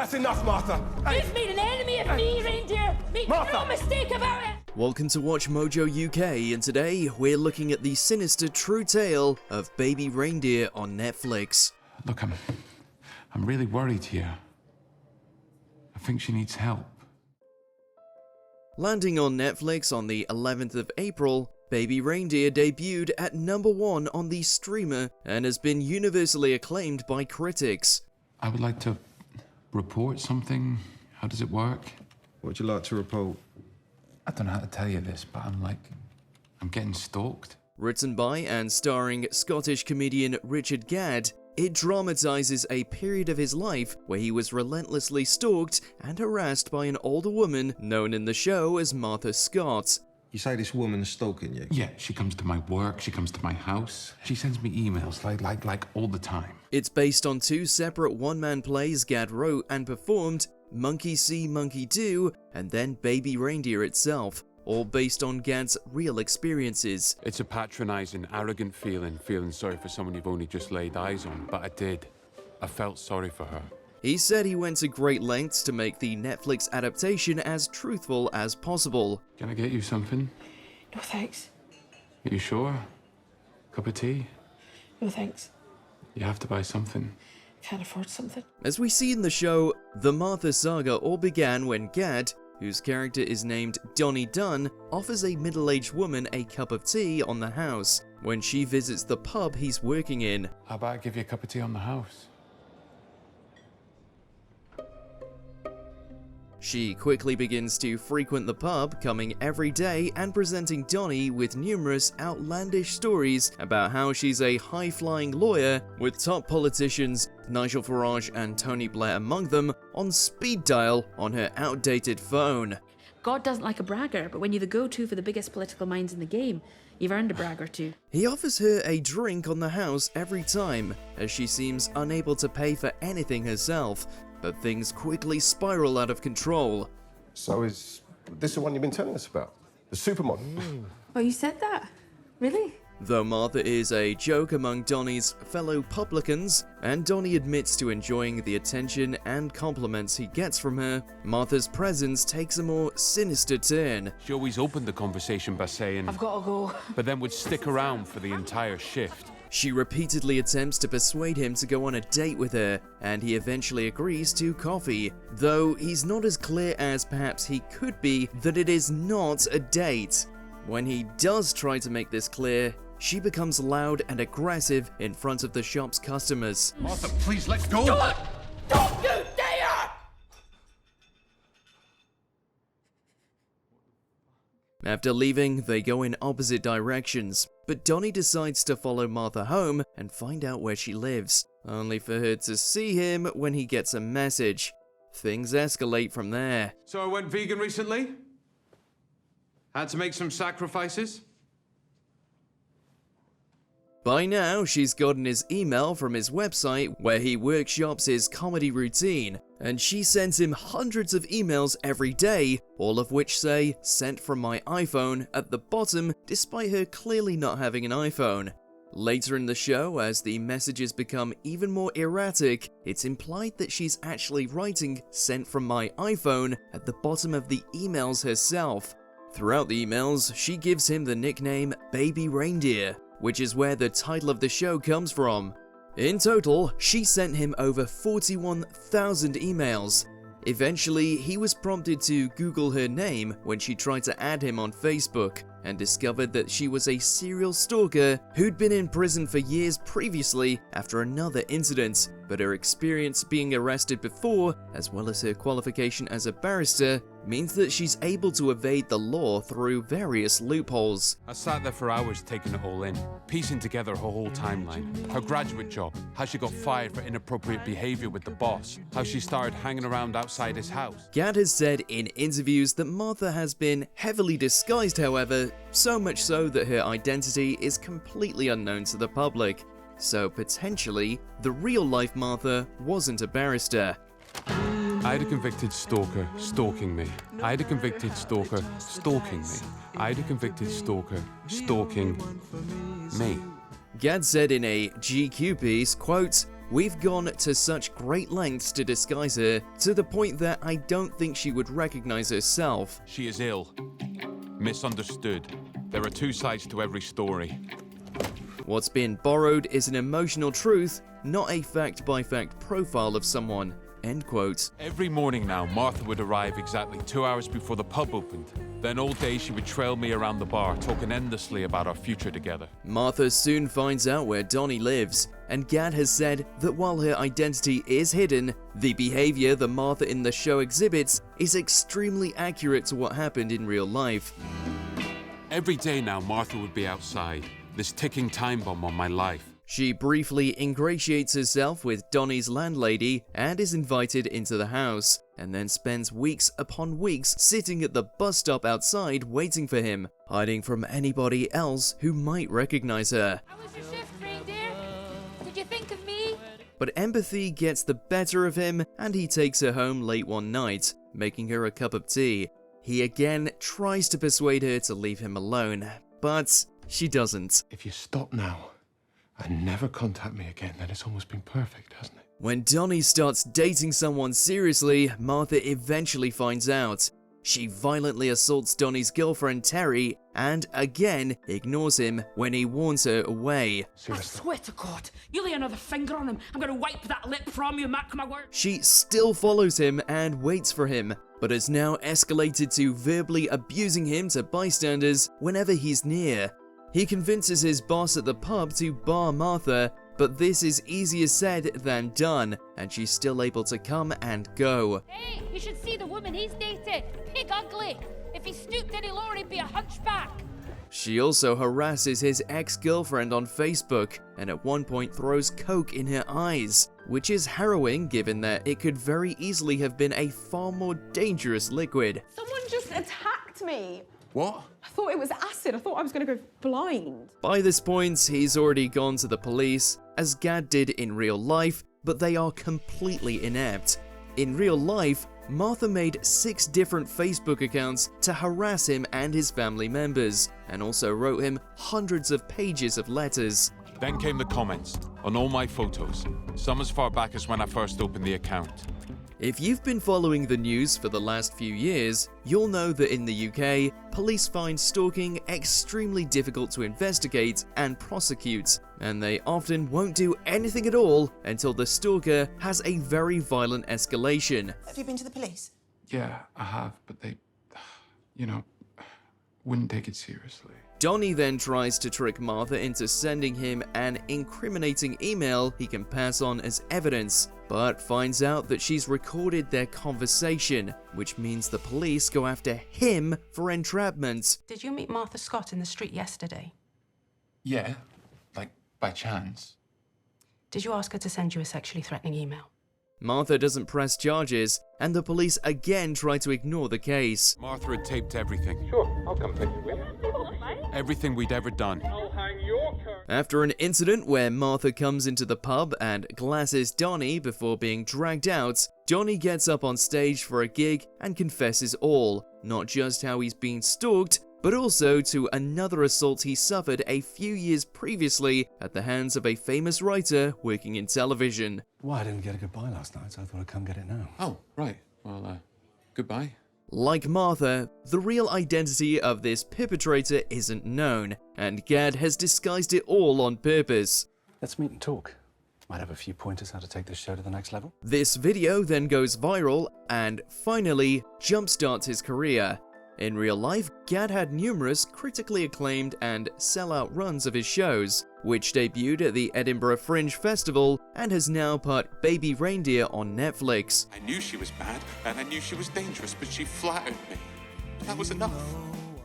That's enough, Martha. You've made an enemy of me, Reindeer. Make no mistake about it. Welcome to WatchMojoUK, and today we're looking at the sinister true tale of Baby Reindeer on Netflix. Look, I'm really worried here. I think she needs help. Landing on Netflix on the 11th of April, Baby Reindeer debuted at #1 on the streamer and has been universally acclaimed by critics. I would like to report something. How does it work? What would you like to report? I don't know how to tell you this, but I'm getting stalked. Written by and starring Scottish comedian Richard Gadd, it dramatizes a period of his life where he was relentlessly stalked and harassed by an older woman known in the show as Martha Scott. You say this woman's stalking you? Yeah, she comes to my work, she comes to my house. She sends me emails like all the time. It's based on two separate one-man plays Gadd wrote and performed, Monkey See, Monkey Do, and then Baby Reindeer itself, all based on Gadd's real experiences. It's a patronizing, arrogant feeling sorry for someone you've only just laid eyes on, but I did. I felt sorry for her. He said he went to great lengths to make the Netflix adaptation as truthful as possible. Can I get you something? No thanks. Are you sure? Cup of tea? No thanks. You have to buy something. Can't afford something. As we see in the show, the Martha saga all began when Gadd, whose character is named Donnie Dunn, offers a middle-aged woman a cup of tea on the house when she visits the pub he's working in. How about I give you a cup of tea on the house? She quickly begins to frequent the pub, coming every day and presenting Donnie with numerous outlandish stories about how she's a high-flying lawyer with top politicians, Nigel Farage and Tony Blair among them, on speed dial on her outdated phone. God doesn't like a bragger, but when you're the go-to for the biggest political minds in the game, you've earned a brag or two. He offers her a drink on the house every time, as she seems unable to pay for anything herself, but things quickly spiral out of control. So is this the one you've been telling us about? The supermodel? Oh, you said that? Really? Though Martha is a joke among Donnie's fellow publicans, and Donnie admits to enjoying the attention and compliments he gets from her, Martha's presence takes a more sinister turn. She always opened the conversation by saying, I've got to go. but then would stick around for the entire shift. She repeatedly attempts to persuade him to go on a date with her, and he eventually agrees to coffee, though he's not as clear as perhaps he could be that it is not a date. When he does try to make this clear, she becomes loud and aggressive in front of the shop's customers. Martha, please let go! Don't you dare! After leaving, they go in opposite directions, but Donnie decides to follow Martha home and find out where she lives, only for her to see him when he gets a message. Things escalate from there. So I went vegan recently. Had to make some sacrifices. By now, she's gotten his email from his website where he workshops his comedy routine, and she sends him hundreds of emails every day, all of which say, "sent from my iPhone" at the bottom, despite her clearly not having an iPhone. Later in the show, as the messages become even more erratic, it's implied that she's actually writing "sent from my iPhone" at the bottom of the emails herself. Throughout the emails, she gives him the nickname Baby Reindeer, which is where the title of the show comes from. In total, she sent him over 41,000 emails. Eventually, he was prompted to Google her name when she tried to add him on Facebook, and discovered that she was a serial stalker who'd been in prison for years previously after another incident, but her experience being arrested before, as well as her qualification as a barrister, means that she's able to evade the law through various loopholes. I sat there for hours taking it all in, piecing together her whole timeline. Her graduate job, how she got fired for inappropriate behavior with the boss, how she started hanging around outside his house. Gadd has said in interviews that Martha has been heavily disguised, however, so much so that her identity is completely unknown to the public. So potentially, the real-life Martha wasn't a barrister. I had a convicted stalker stalking me. I had a convicted stalker stalking me. I had a convicted stalker stalking me. Gadd said in a GQ piece, quote, we've gone to such great lengths to disguise her, to the point that I don't think she would recognize herself. She is ill. Misunderstood. There are two sides to every story. What's been borrowed is an emotional truth, not a fact-by-fact profile of someone. End quote. Every morning now, Martha would arrive exactly 2 hours before the pub opened. Then all day she would trail me around the bar, talking endlessly about our future together. Martha soon finds out where Donnie lives, and Gadd has said that while her identity is hidden, the behavior that Martha in the show exhibits is extremely accurate to what happened in real life. Every day now, Martha would be outside, this ticking time bomb on my life. She briefly ingratiates herself with Donnie's landlady and is invited into the house, and then spends weeks upon weeks sitting at the bus stop outside waiting for him, hiding from anybody else who might recognize her. How was your shift, Reindeer? Did you think of me? But empathy gets the better of him, and he takes her home late one night, making her a cup of tea. He again tries to persuade her to leave him alone, but she doesn't. If you stop now and never contact me again, then it's almost been perfect, hasn't it? When Donnie starts dating someone seriously, Martha eventually finds out. She violently assaults Donnie's girlfriend Terry and again ignores him when he warns her away. I swear to God, you lay another finger on him, I'm gonna wipe that lip from you, mark my word. She still follows him and waits for him, but has now escalated to verbally abusing him to bystanders whenever he's near. He convinces his boss at the pub to bar Martha, but this is easier said than done, and she's still able to come and go. Hey, you should see the woman he's dated. Pig ugly. If he stooped any lower, he'd be a hunchback. She also harasses his ex-girlfriend on Facebook, and at one point throws coke in her eyes, which is harrowing given that it could very easily have been a far more dangerous liquid. Someone just attacked me. What? I thought it was acid. I thought I was going to go blind. By this point, he's already gone to the police, as Gadd did in real life, but they are completely inept. In real life, Martha made 6 different Facebook accounts to harass him and his family members, and also wrote him hundreds of pages of letters. Then came the comments on all my photos, some as far back as when I first opened the account. If you've been following the news for the last few years, you'll know that in the UK, police find stalking extremely difficult to investigate and prosecute, and they often won't do anything at all until the stalker has a very violent escalation. Have you been to the police? Yeah, I have, but they, wouldn't take it seriously. Donnie then tries to trick Martha into sending him an incriminating email he can pass on as evidence, but finds out that she's recorded their conversation, which means the police go after him for entrapment. Did you meet Martha Scott in the street yesterday? Yeah, like by chance. Did you ask her to send you a sexually threatening email? Martha doesn't press charges, and the police again try to ignore the case. Martha had taped everything. Sure, I'll come take you with. Everything we'd ever done. After an incident where Martha comes into the pub and glasses Donnie before being dragged out, Donnie gets up on stage for a gig and confesses all, not just how he's been stalked, but also to another assault he suffered a few years previously at the hands of a famous writer working in television. Well, I didn't get a goodbye last night, so I thought I'd come get it now. Oh, right. Well, goodbye. Like Martha, the real identity of this perpetrator isn't known, and Gadd has disguised it all on purpose. Let's meet and talk. Might have a few pointers how to take this show to the next level. This video then goes viral and finally jumpstarts his career. In real life, Gadd had numerous critically acclaimed and sellout runs of his shows, which debuted at the Edinburgh Fringe Festival and has now put Baby Reindeer on Netflix. I knew she was bad, and I knew she was dangerous, but she flattered me. That was enough.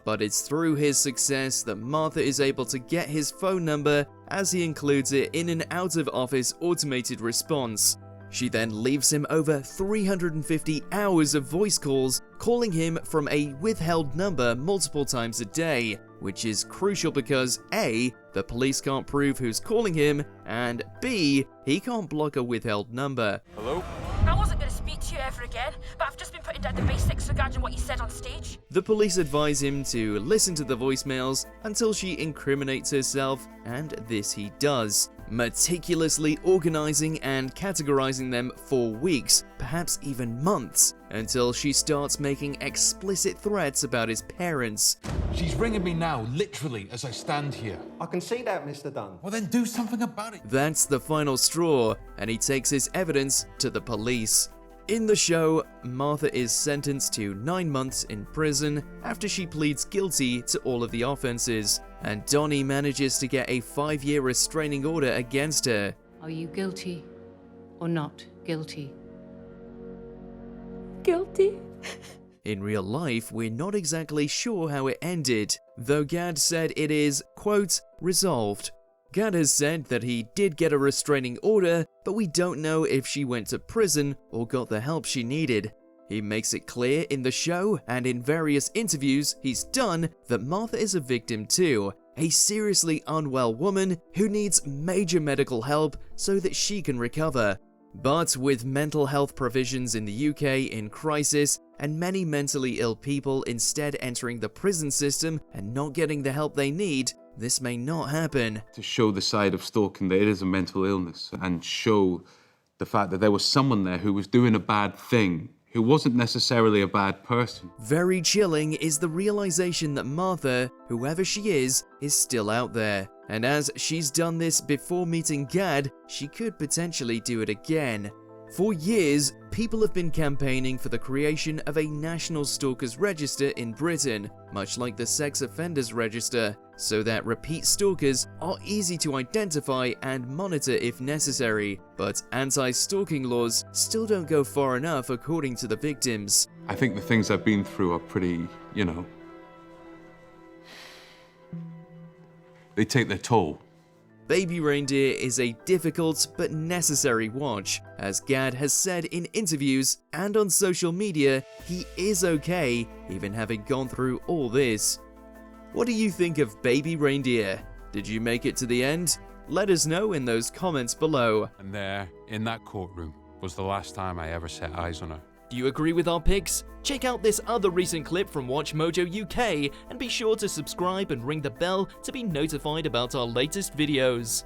But it's through his success that Martha is able to get his phone number, as he includes it in an out-of-office automated response. She then leaves him over 350 hours of voice calls, calling him from a withheld number multiple times a day, which is crucial because A, the police can't prove who's calling him, and B, he can't block a withheld number. Hello? I wasn't going to speak to you ever again, but I've just been putting down the basics regarding what you said on stage. The police advise him to listen to the voicemails until she incriminates herself, and this he does. meticulously organizing and categorizing them for weeks, perhaps even months, until she starts making explicit threats about his parents. She's ringing me now, literally, as I stand here. I can see that, Mr. Dunn. Well, then do something about it. That's the final straw, and he takes his evidence to the police. In the show, Martha is sentenced to 9 months in prison after she pleads guilty to all of the offenses, and Donnie manages to get a 5-year restraining order against her. Are you guilty or not guilty? Guilty? In real life, we're not exactly sure how it ended, though Gadd said it is, quote, resolved. Gadd has said that he did get a restraining order, but we don't know if she went to prison or got the help she needed. He makes it clear in the show and in various interviews he's done that Martha is a victim too, a seriously unwell woman who needs major medical help so that she can recover. But with mental health provisions in the UK in crisis, and many mentally ill people instead entering the prison system and not getting the help they need, this may not happen. To show the side of stalking that it is a mental illness and show the fact that there was someone there who was doing a bad thing, who wasn't necessarily a bad person. Very chilling is the realization that Martha, whoever she is still out there. And as she's done this before meeting Gadd, she could potentially do it again. For years, people have been campaigning for the creation of a National Stalkers Register in Britain, much like the Sex Offenders Register, so that repeat stalkers are easy to identify and monitor if necessary, but anti-stalking laws still don't go far enough according to the victims. I think the things I've been through are pretty, they take their toll. Baby Reindeer is a difficult but necessary watch. As Gadd has said in interviews and on social media, he is okay, even having gone through all this. What do you think of Baby Reindeer? Did you make it to the end? Let us know in those comments below. And there, in that courtroom, was the last time I ever set eyes on her. Do you agree with our picks? Check out this other recent clip from WatchMojoUK and be sure to subscribe and ring the bell to be notified about our latest videos.